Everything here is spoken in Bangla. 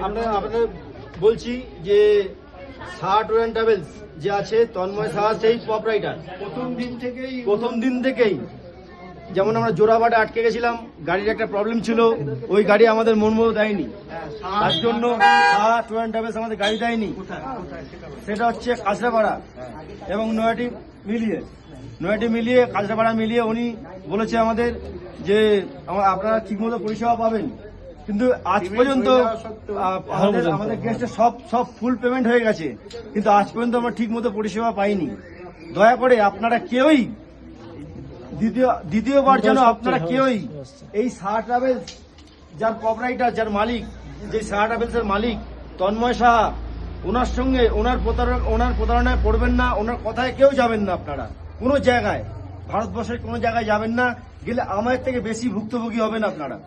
আপনাদের বলছি যে সাহা ট্যুর অ্যান্ড ট্রাভেলস যে আছে, তন্ময় সাহা সেই পপ রাইটার প্রথম দিন থেকেই, যেমন আমরা জোড়াবাটে আটকে গেছিলাম, গাড়ির একটা প্রবলেম ছিল, ওই গাড়ি আমাদের মন মতো দেয়নি, তার জন্য সাহা ট্যুর অ্যান্ড ট্রাভেলস আমাদের গাড়ি দেয়নি। সেটা হচ্ছে কাঁচরাপাড়া এবং নয়াটি মিলিয়ে কাঁচরাপাড়া মিলিয়ে উনি বলেছে আমাদের যে আপনারা ঠিকমতো পরিষেবা পাবেন, কিন্তু আজ পর্যন্ত আমাদের গেস্টের সব ফুল পেমেন্ট হয়ে গেছে, কিন্তু আজ পর্যন্ত আমরা ঠিকমতো পরিষেবা পাইনি। দয়া করে আপনারা কেউই দ্বিতীয়বার যেন আপনারা কেউই এই সাহা ট্রাভেলস যার প্রপারাইটার, যার মালিক, যে সাহা ট্রাভেলস এর মালিক তন্ময় সাহা, ওনার সঙ্গে ওনার প্রতারণায় পড়বেন না, ওনার কথায় কেউ যাবেন না। আপনারা কোনো জায়গায়, ভারতবর্ষের কোনো জায়গায় যাবেন না, গেলে আমাদের থেকে বেশি ভুক্তভোগী হবেন আপনারা।